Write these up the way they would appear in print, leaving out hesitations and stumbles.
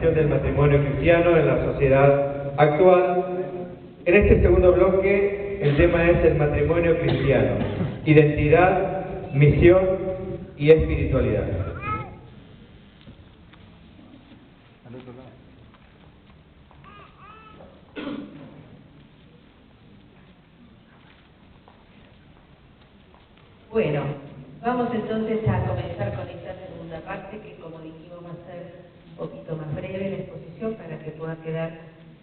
Del matrimonio cristiano en la sociedad actual. En este segundo bloque el tema es el matrimonio cristiano, identidad, misión y espiritualidad. Bueno, vamos entonces a comenzar con esta segunda parte que, como dijimos, va a ser un poquito más breve la exposición para que pueda quedar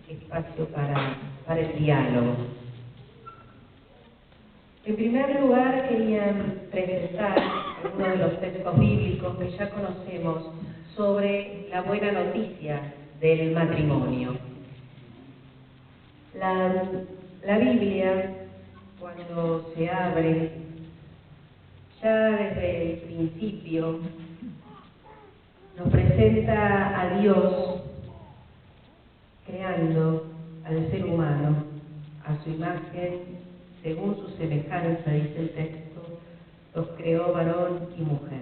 espacio para el diálogo. En primer lugar, quería presentar uno de los textos bíblicos que ya conocemos sobre la buena noticia del matrimonio. La Biblia, cuando se abre, ya desde el principio, nos presenta a Dios creando al ser humano a su imagen, según su semejanza, dice el texto, los creó varón y mujer.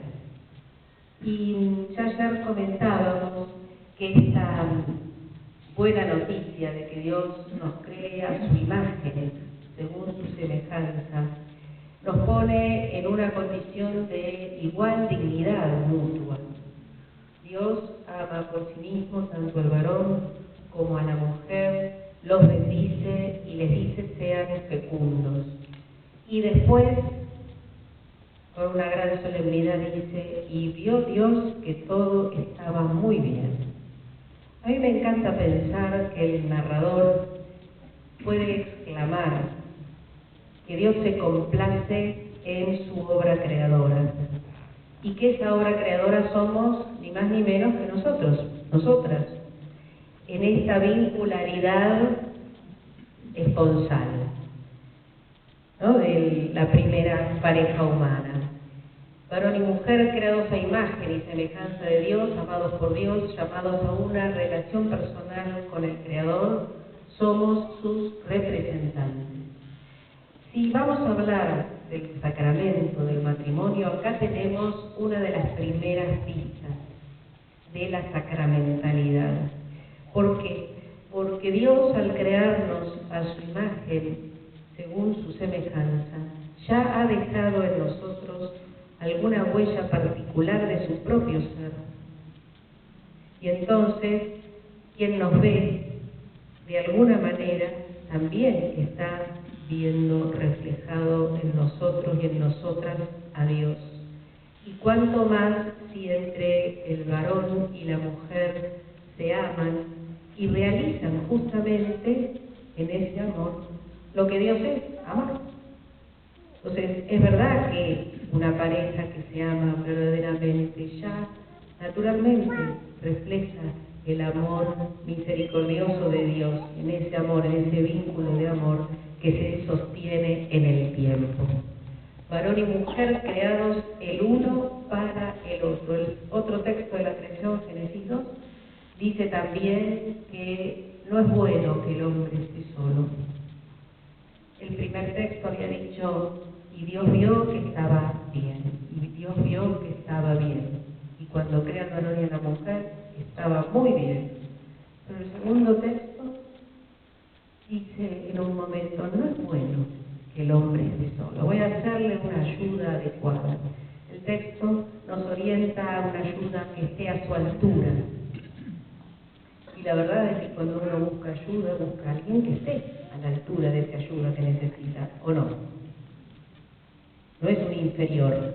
Y ya ayer comentábamos que esta buena noticia de que Dios nos crea a su imagen, según su semejanza, nos pone en una condición de igual dignidad mutua. Dios ama por sí mismo tanto al varón como a la mujer, los bendice y les dice sean fecundos. Y después, con una gran solemnidad, dice, y vio Dios que todo estaba muy bien. A mí me encanta pensar que el narrador puede exclamar que Dios se complace en su obra creadora y que esa obra creadora somos ni más ni menos que nosotras, en esta vincularidad esponsal, ¿no?, de la primera pareja humana. Varón y mujer creados a imagen y semejanza de Dios, amados por Dios, llamados a una relación personal con el Creador, somos sus representantes. Si vamos a hablar del sacramento del matrimonio, acá tenemos una de las primeras pistas de la sacramentalidad. ¿Por qué? Porque Dios, al crearnos a su imagen, según su semejanza, ya ha dejado en nosotros alguna huella particular de su propio ser. Y entonces, quien nos ve, de alguna manera, también está viendo reflejado en nosotros y en nosotras a Dios. Y cuánto más si entre el varón y la mujer se aman y realizan justamente en ese amor lo que Dios es, amor. Entonces, es verdad que una pareja que se ama verdaderamente ya naturalmente refleja el amor misericordioso de Dios, en ese amor, en ese vínculo de amor que se sostiene en el tiempo. Varón y mujer creados el uno para el otro. El otro texto de la creación, Génesis 2, dice también que no es bueno que el hombre esté solo. El primer texto había dicho, y Dios vio que estaba bien, y Dios vio que estaba bien. Y cuando crea al varón y a la mujer, estaba muy bien. Pero el segundo texto dice en un momento, no es bueno que el hombre esté solo, voy a hacerle una ayuda adecuada. El texto nos orienta a una ayuda que esté a su altura. Y la verdad es que cuando uno busca ayuda, busca a alguien que esté a la altura de esa ayuda que necesita, ¿o no? No es un inferior,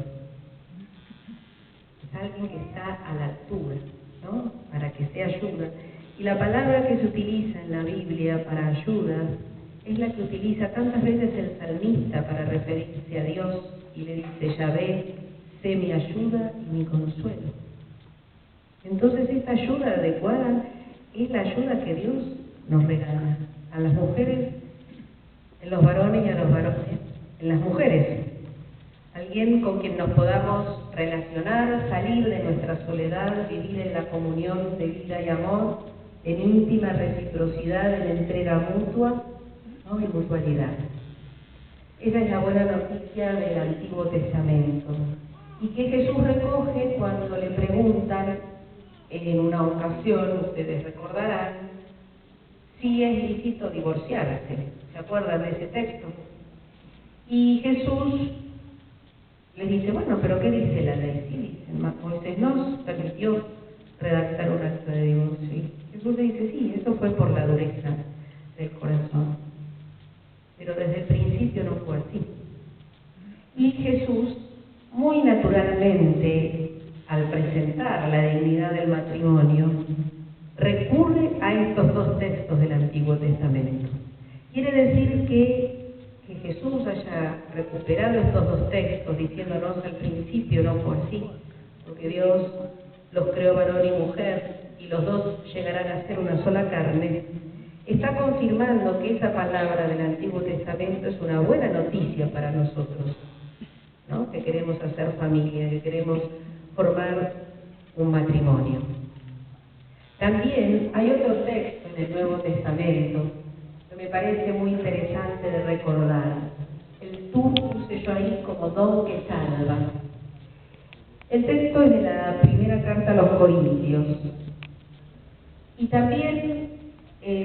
es alguien que está a la altura, ¿no?, para que sea ayuda. Y la palabra que se utiliza en la Biblia para ayuda es la que utiliza tantas veces el salmista para referirse a Dios y le dice, Yahvé, sé mi ayuda y mi consuelo. Entonces esta ayuda adecuada es la ayuda que Dios nos regala a las mujeres, en los varones y a los varones, en las mujeres. Alguien con quien nos podamos relacionar, salir de nuestra soledad, vivir en la comunión de vida y amor, en íntima reciprocidad, en entrega mutua, ¿no?, y mutualidad. Esa es la buena noticia del Antiguo Testamento y que Jesús recoge cuando le preguntan en una ocasión, ustedes recordarán, si es lícito divorciarse. ¿Se acuerdan de ese texto? Y Jesús les dice, bueno, pero ¿qué dice la ley? Sí, dice, Moisés nos permitió redactar un acta de divorcio. Y Jesús le dice, sí, eso fue por la dureza del corazón. Pero desde el principio no fue así. Y Jesús, muy naturalmente, al presentar la dignidad del matrimonio, recurre a estos dos textos del Antiguo Testamento. Quiere decir que Jesús haya recuperado estos dos textos diciéndonos al principio no fue así, porque Dios los creó varón y mujer y los dos llegarán a ser una sola carne, está confirmando que esa palabra del Antiguo Testamento es una buena noticia para nosotros, ¿no? Que queremos hacer familia, que queremos formar un matrimonio. También hay otro texto en el Nuevo Testamento que me parece muy interesante de recordar. El tú puse yo ahí como don que salva. El texto es de la primera carta a los Corintios. Y también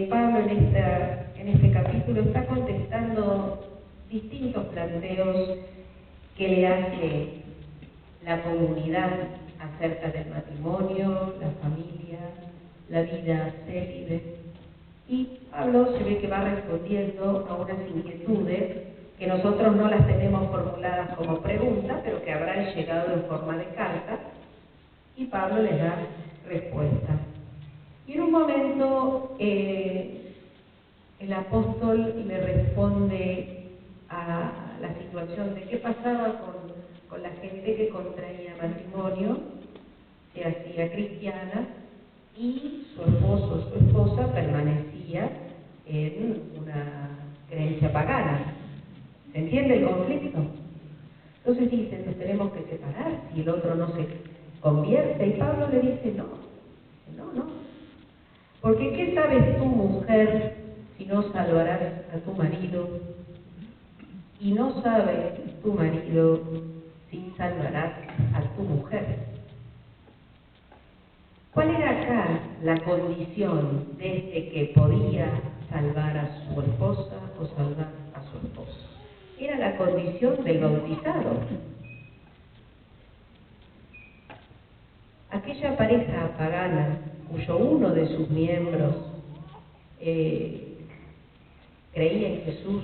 Pablo en este capítulo está contestando distintos planteos que le hace la comunidad acerca del matrimonio, la familia, la vida célibe. Y Pablo se ve que va respondiendo a unas inquietudes que nosotros no las tenemos formuladas como pregunta, pero que habrán llegado en forma de carta, y Pablo les da respuesta. Y en un momento el apóstol le responde a la situación de qué pasaba con la gente que contraía matrimonio, se hacía cristiana, y su esposo o su esposa permanecía en una creencia pagana. ¿Se entiende el conflicto? Entonces dicen, nos tenemos que separar si el otro no se convierte. Y Pablo le dice, no. Porque ¿qué sabes tú, mujer, si no salvarás a tu marido? Y no sabe tu marido si salvarás a tu mujer. ¿Cuál era acá la condición de este que podía salvar a su esposa o salvar a su esposo? Era la condición del bautizado. Aquella pareja pagana cuyo uno de sus miembros creía en Jesús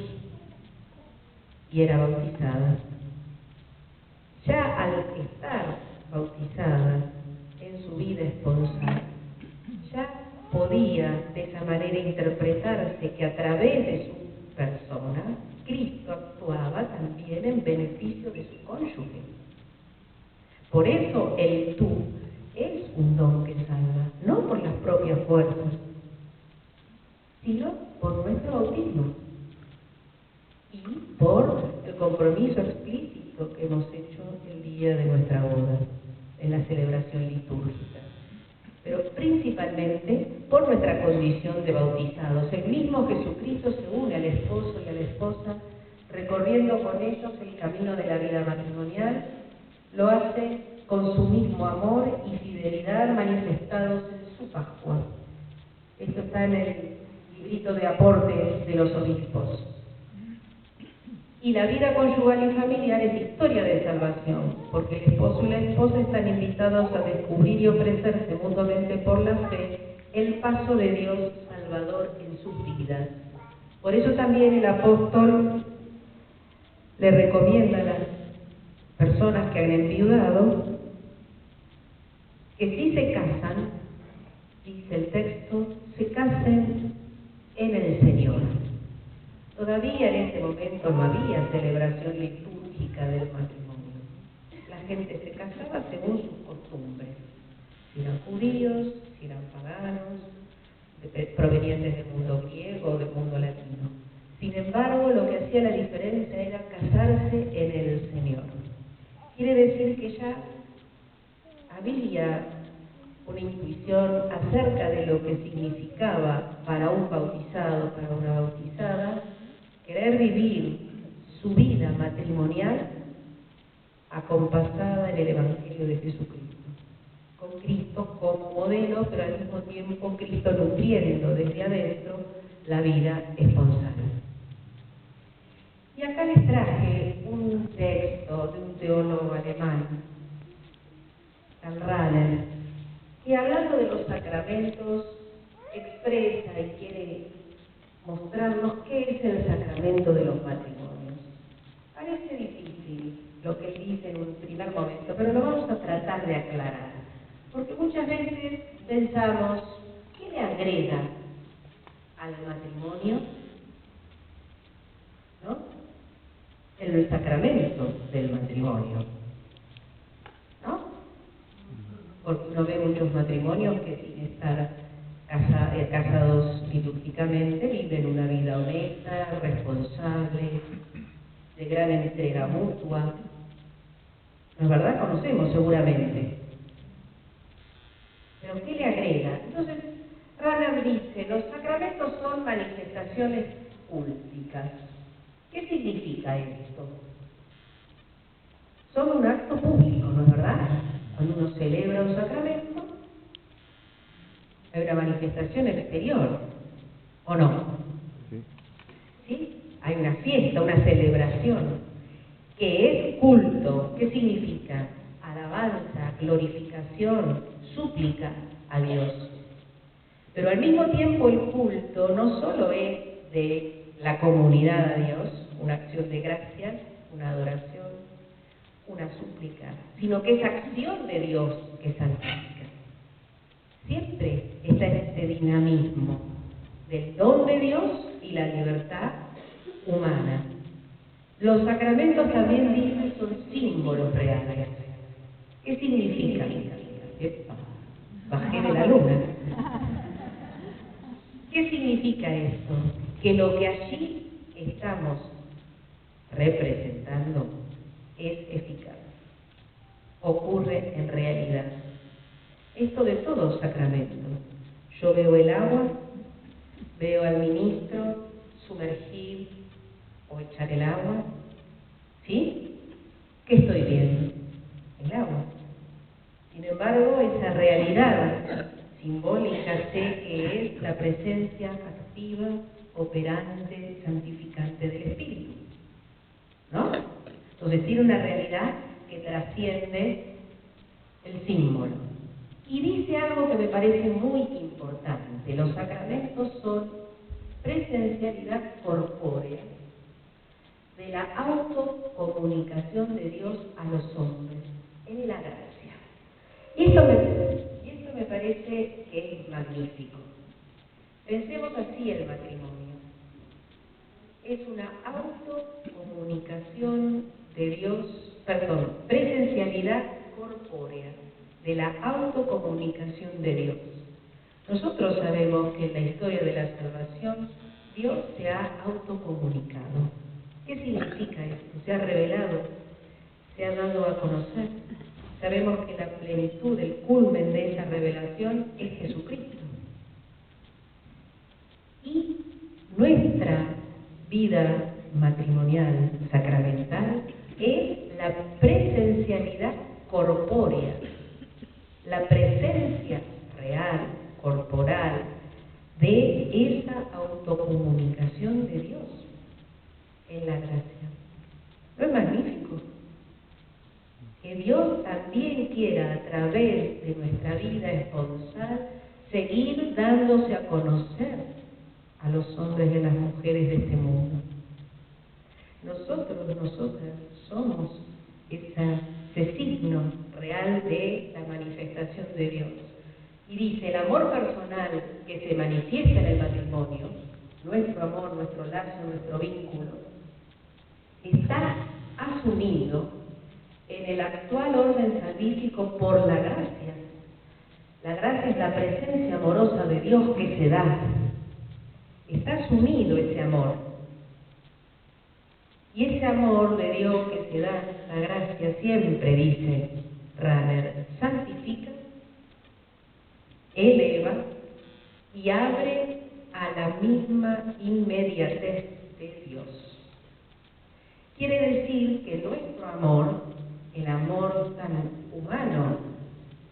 y era bautizada, ya al estar bautizada en su vida esponsal, ya podía de esa manera interpretarse que a través de su persona Cristo actuaba también en beneficio de su cónyuge. Por eso el tú es un don que salva, no por las propias fuerzas, sino por nuestro bautismo y por el compromiso explícito que hemos hecho el día de nuestra boda, en la celebración litúrgica, pero principalmente por nuestra condición de bautizados. El mismo Jesucristo se une al esposo y a la esposa, recorriendo con ellos el camino de la vida matrimonial, lo hace con su mismo amor y fidelidad manifestados en su Pascua. Esto está en el librito de aportes de los obispos. Y la vida conyugal y familiar es historia de salvación, porque el esposo y la esposa están invitados a descubrir y ofrecerse mutuamente por la fe el paso de Dios Salvador en sus vidas. Por eso también el apóstol le recomienda a las personas que han enviudado que si se casan, dice el texto, se casen en el Señor. Todavía en ese momento no había celebración litúrgica del matrimonio. La gente se casaba según sus costumbres. Si eran judíos, si eran paganos, provenientes del mundo griego o del mundo latino. Sin embargo, lo que hacía la diferencia era casarse en el Señor. Quiere decir que ya había una intuición acerca de lo que significaba para un bautizado, para una bautizada, querer vivir su vida matrimonial acompasada en el Evangelio de Jesucristo, con Cristo como modelo, pero al mismo tiempo Cristo nutriendo desde adentro la vida esponsal. Y acá les traje un texto de un teólogo alemán, Karl Rahner, que hablando de los sacramentos expresa y quiere mostrarnos qué es el sacramento de los matrimonios. Parece difícil lo que él dice en un primer momento, pero lo vamos a tratar de aclarar, porque muchas veces pensamos, ¿qué le agrega al matrimonio? ¿No? El sacramento del matrimonio, ¿no? Porque uno ve muchos matrimonios que sin estar casados litúrgicamente viven una vida honesta, responsable, de gran entrega mutua. ¿No es verdad? Conocemos seguramente. ¿Pero qué le agrega? Entonces, Rahner dice, los sacramentos son manifestaciones públicas. ¿Qué significa esto? Son un acto público, ¿no es verdad? Cuando uno celebra un sacramento, hay una manifestación exterior, ¿o no? ¿Sí? Hay una fiesta, una celebración, que es culto. ¿Qué significa? Alabanza, glorificación, súplica a Dios. Pero al mismo tiempo el culto no solo es de la comunidad a Dios, una acción de gracias, una adoración, una súplica, sino que es acción de Dios que santifica. Siempre está este dinamismo del don de Dios y la libertad humana. Los sacramentos también dicen son símbolos reales. ¿Qué significa? Epa, bajé de la luna. ¿Qué significa esto? Que lo que allí estamos representando es eficaz, ocurre en realidad. Esto de todo sacramento. Yo veo el agua, veo al ministro sumergir o echar el agua, ¿sí? ¿Qué estoy viendo? El agua. Sin embargo, esa realidad simbólica sé que es la presencia activa, operante, santificante del Espíritu, ¿no? Entonces tiene una realidad que trasciende el símbolo. Y dice algo que me parece muy importante: los sacramentos son presencialidad corpórea de la autocomunicación de Dios a los hombres en la gracia. Y esto me parece que es magnífico. Pensemos así el matrimonio. Es una autocomunicación de Dios, presencialidad corpórea de la autocomunicación de Dios. Nosotros sabemos que en la historia de la salvación Dios se ha autocomunicado. ¿Qué significa esto? Se ha revelado, se ha dado a conocer. Sabemos que la plenitud, el culmen de esa revelación es Jesucristo. Y nuestra vida matrimonial, sacramental, es la presencialidad corpórea, la presencia real, corporal, de esa autocomunicación de Dios en la gracia. ¿No es magnífico? Que Dios también quiera, a través de nuestra vida esponsal, seguir dándose a conocer a los hombres y a las mujeres de este mundo. Nosotras somos ese signo real de la manifestación de Dios. Y dice, el amor personal que se manifiesta en el matrimonio, nuestro amor, nuestro lazo, nuestro vínculo, está asumido en el actual orden salvífico por la gracia. La gracia es la presencia amorosa de Dios que se da. Está asumido ese amor. Y ese amor de Dios que se da, la gracia, siempre, dice Rahner, santifica, eleva y abre a la misma inmediatez de Dios. Quiere decir que nuestro amor, el amor tan humano,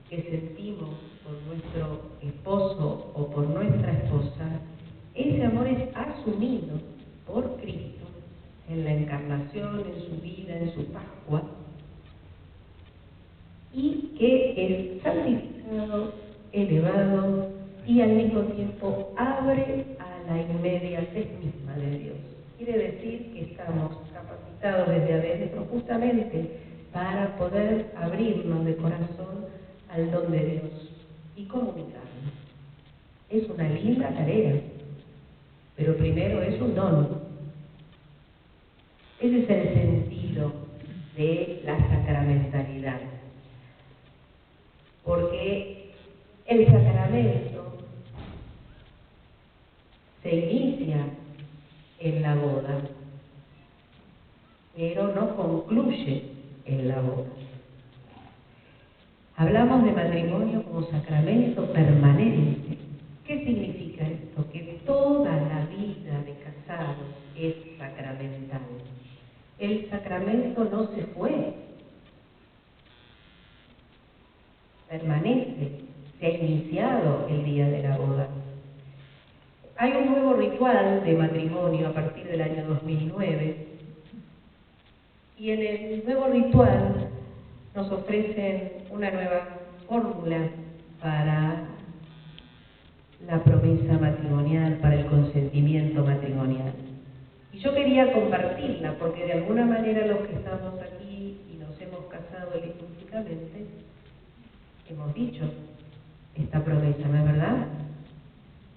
que sentimos por nuestro esposo o por nuestra esposa, ese amor es asumido por Cristo en la encarnación, en su vida, en su Pascua, y que es santificado, elevado y al mismo tiempo abre a la inmediatez misma de Dios. Quiere decir que estamos capacitados desde adentro justamente para poder abrirnos de corazón al don de Dios y comunicarnos. Es una linda tarea, pero primero es un don. Ese es el sentido de la sacramentalidad. Porque el sacramento se inicia en la boda, pero no concluye en la boda. Hablamos de matrimonio como sacramento permanente. ¿Qué significa esto? Que toda la vida de casados es sacramental. El sacramento no se fue, permanece, se ha iniciado el día de la boda. Hay un nuevo ritual de matrimonio a partir del año 2009 y en el nuevo ritual nos ofrecen una nueva fórmula para la promesa matrimonial, para el consentimiento matrimonial. Y yo quería compartirla porque de alguna manera los que estamos aquí y nos hemos casado litúrgicamente hemos dicho esta promesa, ¿no es verdad?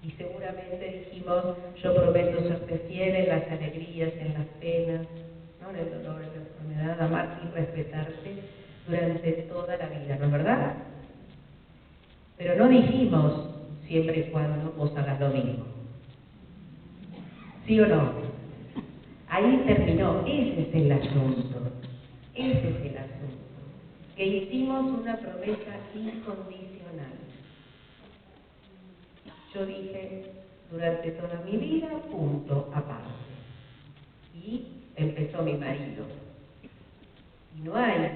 Y seguramente dijimos, yo prometo serte fiel en las alegrías, en las penas, ¿no? En el dolor, en la enfermedad, amarte y respetarte durante toda la vida, ¿no es verdad? Pero no dijimos siempre y cuando vos hagas lo mismo. ¿Sí o no? Ahí terminó, ese es el asunto, ese es el asunto, que hicimos una promesa incondicional. Yo dije, durante toda mi vida, punto, aparte. Y empezó mi marido. Y no hay,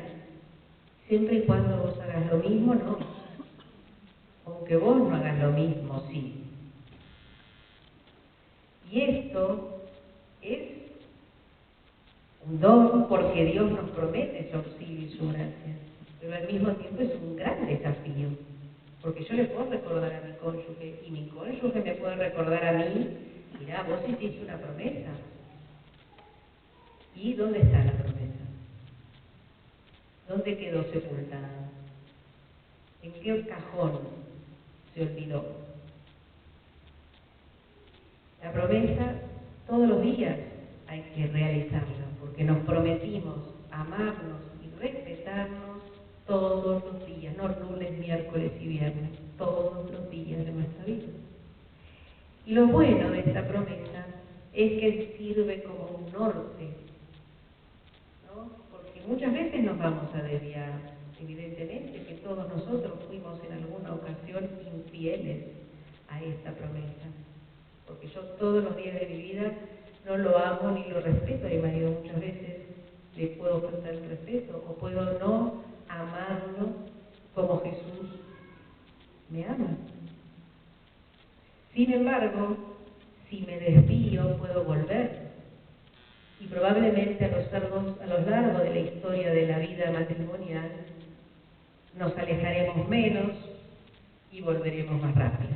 siempre y cuando vos hagas lo mismo, no. Aunque vos no hagas lo mismo, sí. Y esto es un don porque Dios nos promete su auxilio y su gracia. Pero al mismo tiempo es un gran desafío. Porque yo le puedo recordar a mi cónyuge y mi cónyuge me puede recordar a mí, mirá, vos hiciste una promesa. ¿Y dónde está la promesa? ¿Dónde quedó sepultada? ¿En qué cajón se olvidó? La promesa todos los días hay que realizarla, porque nos prometimos amarnos y respetarnos todos los días, no lunes, miércoles y viernes, todos los días de nuestra vida. Y lo bueno de esta promesa es que sirve como un norte, ¿no? Porque muchas veces nos vamos a desviar, evidentemente que todos nosotros fuimos en alguna ocasión infieles a esta promesa, porque yo todos los días de mi vida no lo amo ni lo respeto a mi marido. Muchas veces le puedo faltar el respeto o puedo no amarlo como Jesús me ama. Sin embargo, si me desvío puedo volver y probablemente a lo largo de la historia de la vida matrimonial nos alejaremos menos y volveremos más rápido.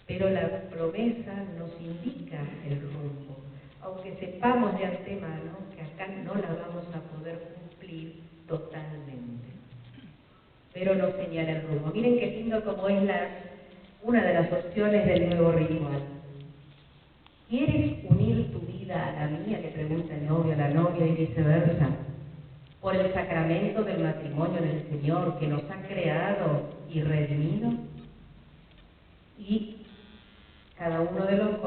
Pero la promesa nos indica el rumbo, aunque sepamos de antemano que acá no la vamos a poder cumplir totalmente. Pero nos señala el rumbo. Miren qué lindo como es una de las opciones del nuevo ritual. ¿Quieres unir tu vida a la mía?, le pregunta el novio a la novia y viceversa, por el sacramento del matrimonio en el Señor que nos ha creado y redimido. Y cada uno de los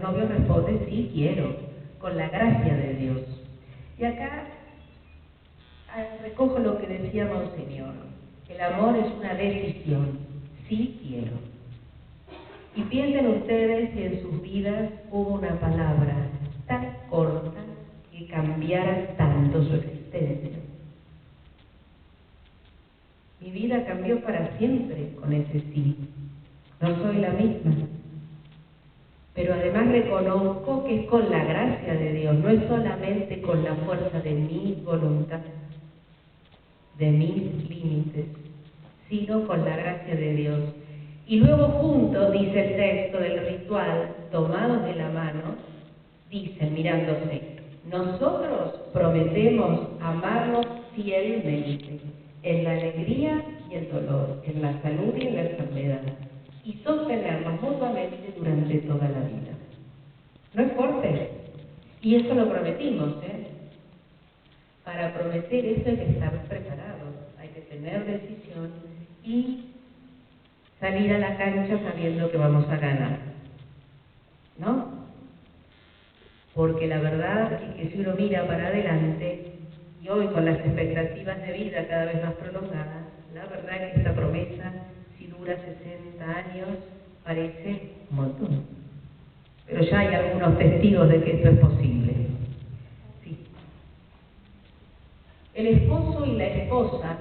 novios responde, sí quiero, con la gracia de Dios. Y acá recojo lo que decía Monseñor, el amor es una decisión, sí quiero. Y piensen ustedes si en sus vidas hubo una palabra tan corta que cambiara tanto su existencia. Mi vida cambió para siempre con ese sí. No soy la misma. Pero además reconozco que es con la gracia de Dios, no es solamente con la fuerza de mi voluntad, de mis límites, sino con la gracia de Dios. Y luego juntos, dice el texto del ritual, tomados de la mano, dicen mirándose, nosotros prometemos amarnos fielmente, en la alegría y el dolor, en la salud y en la enfermedad, y sostenernos mutuamente durante toda la vida. ¿No es fuerte? Y eso lo prometimos, ¿eh? Para prometer eso hay que estar preparado, hay que tener decisión y salir a la cancha sabiendo que vamos a ganar, ¿no? Porque la verdad es que si uno mira para adelante, y hoy con las expectativas de vida cada vez más prolongadas, la verdad es que esta promesa, si dura 60 años, parece un montón. Pero ya hay algunos testigos de que esto es posible. Sí. El esposo y la esposa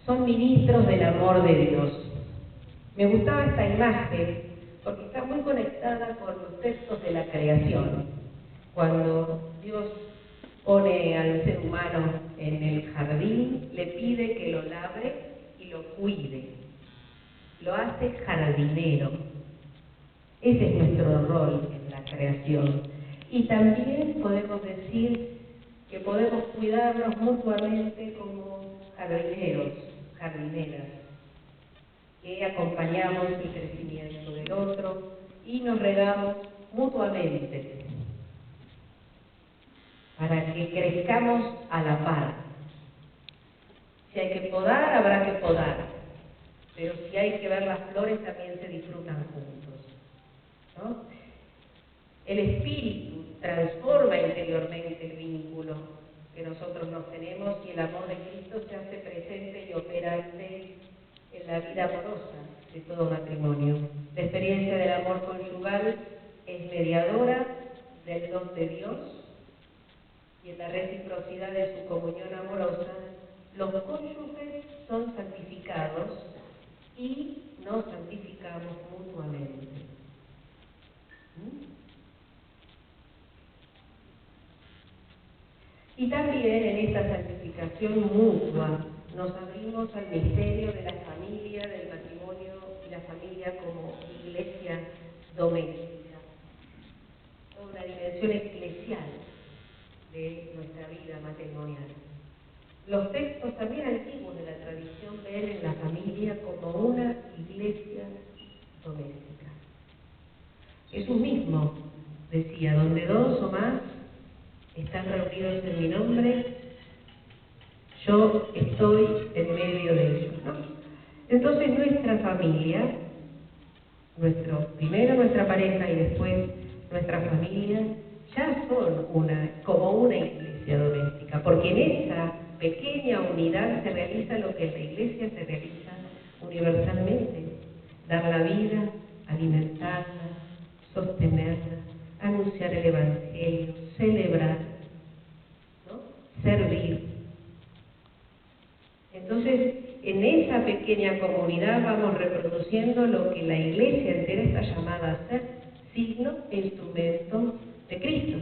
son ministros del amor de Dios. Me gustaba esta imagen porque está muy conectada con los textos de la creación. Cuando Dios pone al ser humano en el jardín, le pide que lo labre y lo cuide. Lo hace jardinero. Ese es nuestro rol en la creación. Y también podemos decir que podemos cuidarnos mutuamente como jardineros, jardineras, que acompañamos el crecimiento del otro y nos regamos mutuamente para que crezcamos a la par. Si hay que podar, habrá que podar, pero si hay que ver las flores, también se disfrutan juntos, ¿no? El espíritu transforma interiormente el vínculo que nosotros nos tenemos y el amor de Cristo se hace presente y operante en la vida amorosa de todo matrimonio. La experiencia del amor conyugal es mediadora del don de Dios y en la reciprocidad de su comunión amorosa, los cónyuges son santificados y nos santificamos mutuamente. Y también en esta santificación mutua nos abrimos al misterio de la familia, del matrimonio y la familia como iglesia doméstica, una dimensión eclesial de nuestra vida matrimonial. Los textos también antiguos de la tradición ven en la familia como una iglesia doméstica. Jesús mismo decía, donde dos o más están reunidos en mi nombre, yo estoy en medio de ellos, ¿no? Entonces nuestra familia, primero nuestra pareja y después nuestra familia, ya son como una iglesia doméstica, porque en esa pequeña unidad se realiza lo que en la iglesia se realiza universalmente: dar la vida, alimentarla, sostenerla, anunciar el Evangelio, celebrar, ¿no? Servir. Entonces, en esa pequeña comunidad vamos reproduciendo lo que la iglesia entera está llamada a ser, signo e instrumento de Cristo.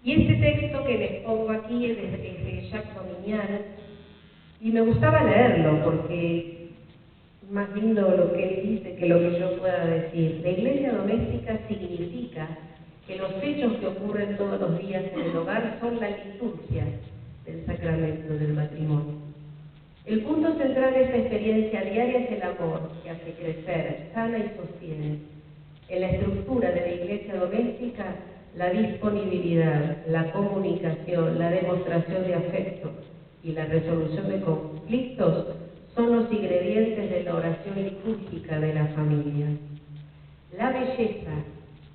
Y este texto que les pongo aquí es de Jacques Dominian, y me gustaba leerlo porque es más lindo lo que él dice que lo que yo pueda decir. La iglesia doméstica significa que los hechos que ocurren todos los días en el hogar son la liturgia del sacramento del matrimonio. El punto central de esta experiencia diaria es el amor que hace crecer, sana y sostiene. En la estructura de la iglesia doméstica, la disponibilidad, la comunicación, la demostración de afecto y la resolución de conflictos son los ingredientes de la oración litúrgica de la familia. La belleza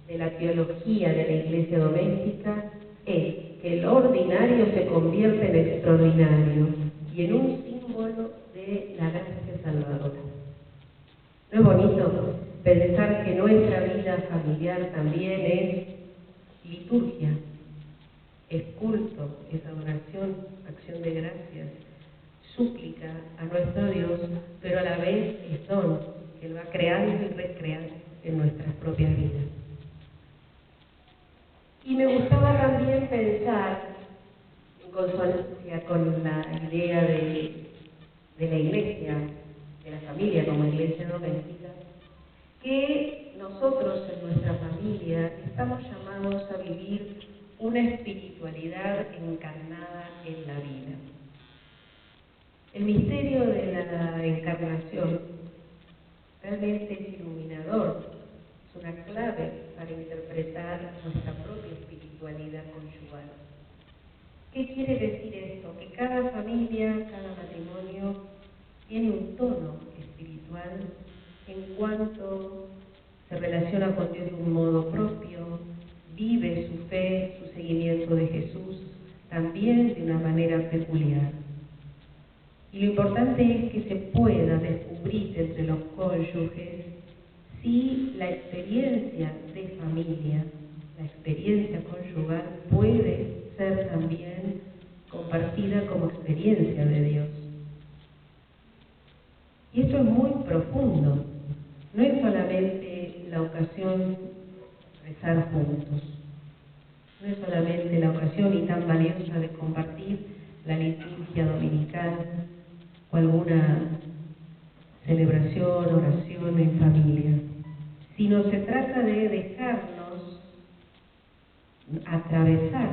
de la teología de la iglesia doméstica es que el ordinario se convierte en extraordinario y en un símbolo de la gracia salvadora. ¿No es bonito pensar que nuestra vida familiar también es liturgia, es culto, es adoración, acción de gracias? súplica a nuestro Dios, pero a la vez es don que Él va creando y recreando en nuestras propias vidas. Y me gustaba también pensar, en consonancia con la idea de la iglesia, de la familia como iglesia doméstica, que nosotros en nuestra familia estamos llamados a vivir una espiritualidad encarnada en la vida. El misterio de la encarnación realmente es iluminador, es una clave para interpretar nuestra propia espiritualidad conyugal. ¿Qué quiere decir esto? Que cada familia, cada matrimonio tiene un tono espiritual en cuanto se relaciona con Dios de un modo propio, vive su fe, su seguimiento de Jesús, también de una manera peculiar. Y lo importante es que se pueda descubrir entre los cónyuges si la experiencia de familia, la experiencia conyugal puede ser también compartida como experiencia de Dios. Y esto es muy profundo, no es solamente la ocasión de rezar juntos, no es solamente la ocasión y tan valiosa de compartir la liturgia dominical o alguna celebración, oración en familia, sino se trata de dejarnos atravesar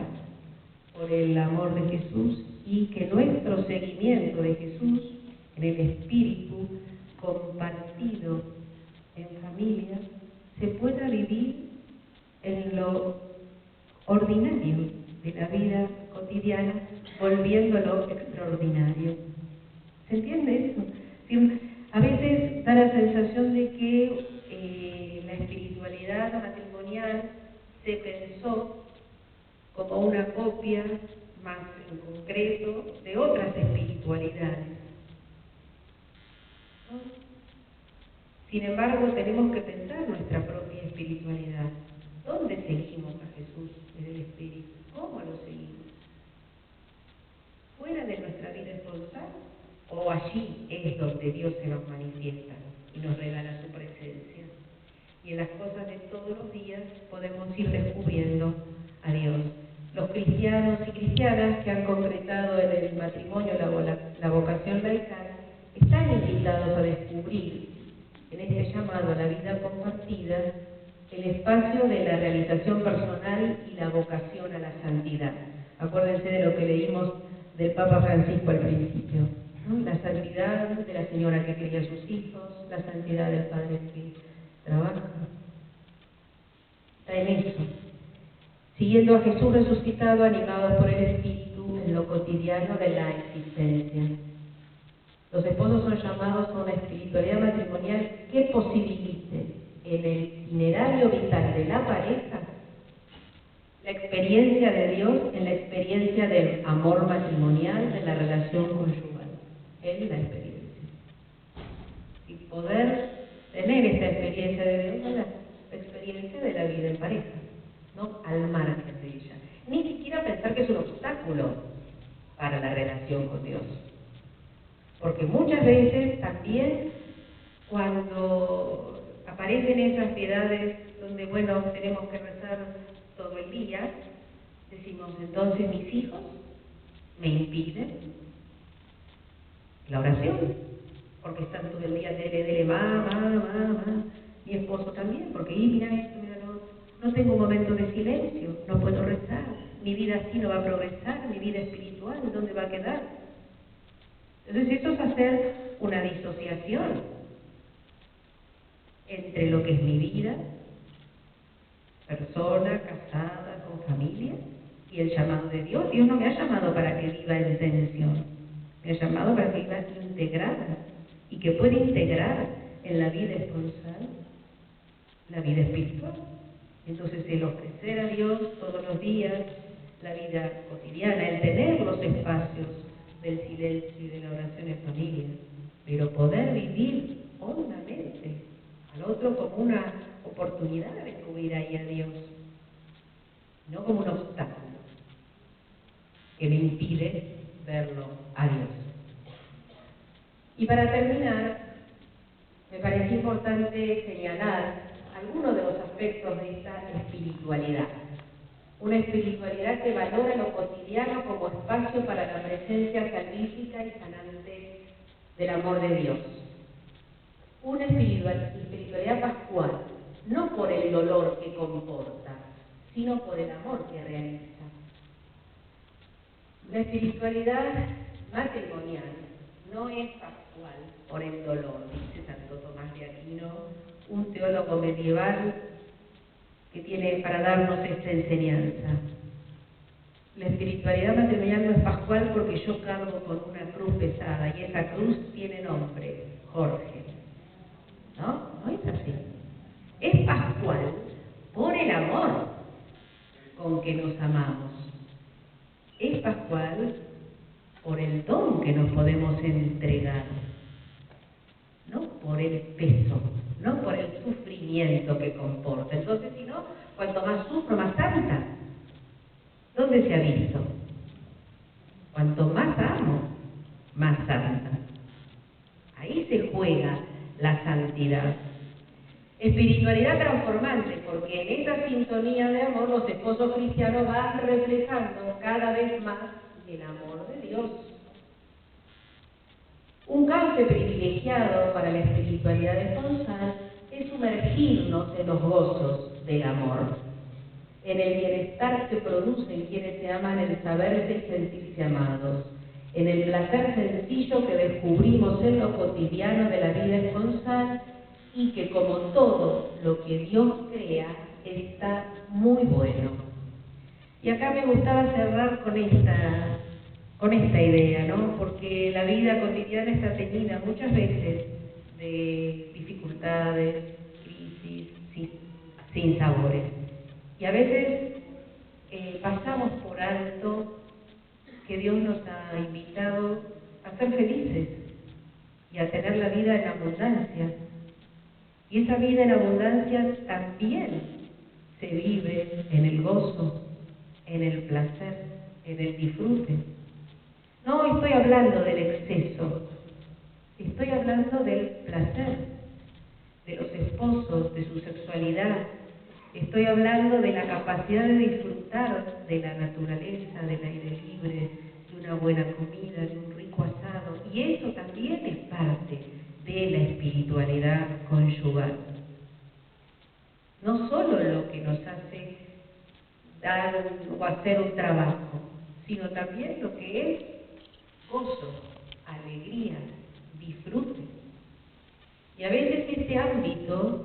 por el amor de Jesús y que nuestro seguimiento de Jesús en el Espíritu compartido en familia se pueda vivir en lo ordinario de la vida cotidiana, volviéndolo extraordinario. ¿Se entiende eso? A veces da la sensación de que la espiritualidad matrimonial se pensó como una copia más en concreto de otras espiritualidades, ¿no? Sin embargo, tenemos que pensar nuestra propia espiritualidad. ¿Dónde seguimos a Jesús en el Espíritu? ¿Cómo lo seguimos? ¿Fuera de nuestra vida esponsal? ¿O allí es donde Dios se nos manifiesta y nos regala su presencia? Y en las cosas de todos los días podemos ir descubriendo a Dios. Los cristianos y cristianas que han concretado en el matrimonio la vocación laical están invitados a descubrir en este llamado a la vida compartida el espacio de la realización personal y la vocación a la santidad. Acuérdense de lo que leímos del Papa Francisco al principio, ¿no? La santidad de la señora que cría a sus hijos, la santidad del padre que trabaja. Está en eso. Siguiendo a Jesús resucitado, animados por el Espíritu en lo cotidiano de la existencia. Los esposos son llamados a una espiritualidad matrimonial que posibilite en el itinerario vital de la pareja la experiencia de Dios en la experiencia del amor matrimonial, de la relación conyugal, en la experiencia. Y poder tener esta experiencia de Dios en la experiencia de la vida en pareja, no al margen de ella. Ni siquiera pensar que es un obstáculo para la relación con Dios. Porque muchas veces también cuando aparecen esas piedades donde, bueno, tenemos que rezar todo el día, decimos, entonces mis hijos me impiden la oración, porque están todo el día dele, mamá, mi esposo también, porque mira esto, mira no tengo un momento de silencio, no puedo rezar, mi vida así no va a progresar, mi vida espiritual, ¿dónde va a quedar? Entonces eso es hacer una disociación entre lo que es mi vida, persona, casada, con familia, y el llamado de Dios. Dios no me ha llamado para que viva en tensión, me ha llamado para que viva integrada y que pueda integrar en la vida esponsal la vida espiritual. Entonces el ofrecer a Dios todos los días, la vida cotidiana, el tener los espacios del silencio y de la oración en familia, pero poder vivir hondamente al otro como una oportunidad de descubrir ahí a Dios, no como un obstáculo que me impide verlo a Dios. Y para terminar, me parece importante señalar algunos de los aspectos de esta espiritualidad. Una espiritualidad que valora lo cotidiano como espacio para la presencia salvífica y sanante del amor de Dios. Una espiritualidad pascual, no por el dolor que comporta, sino por el amor que realiza. La espiritualidad matrimonial no es pascual por el dolor, dice Santo Tomás de Aquino, un teólogo medieval que tiene para darnos esta enseñanza. La espiritualidad matrimonial no es pascual porque yo cargo con una cruz pesada y esa cruz tiene nombre, Jorge. ¿No? No es así. Es pascual por el amor con que nos amamos. Es pascual por el don que nos podemos entregar. No por el peso, no por el sufrimiento que comporta. Entonces, si no, cuanto más sufro, más santa. ¿Dónde se ha visto? Cuanto más amo, más santa. Ahí se juega la santidad. Espiritualidad transformante, porque en esa sintonía de amor los esposos cristianos van reflejando cada vez más el amor de Dios. Un cauce privilegiado para la espiritualidad esponsal es sumergirnos en los gozos del amor, en el bienestar que producen quienes se aman, el saberse y sentirse amados, en el placer sencillo que descubrimos en lo cotidiano de la vida esponsal y que, como todo lo que Dios crea, está muy bueno. Y acá me gustaba cerrar con esta idea, ¿no? Porque la vida cotidiana está teñida muchas veces de dificultades, crisis, sin sabores. Y a veces pasamos por alto que Dios nos ha invitado a ser felices y a tener la vida en abundancia. Y esa vida en abundancia también se vive en el gozo, en el placer, en el disfrute. No estoy hablando del exceso, estoy hablando del placer, de los esposos, de su sexualidad. Estoy hablando de la capacidad de disfrutar de la naturaleza, del aire libre, de una buena comida, de un rico asado. Y eso también es parte de la espiritualidad conyugal. No solo lo que nos hace dar o hacer un trabajo, sino también lo que es gozo, alegría, disfrute. Y a veces este ámbito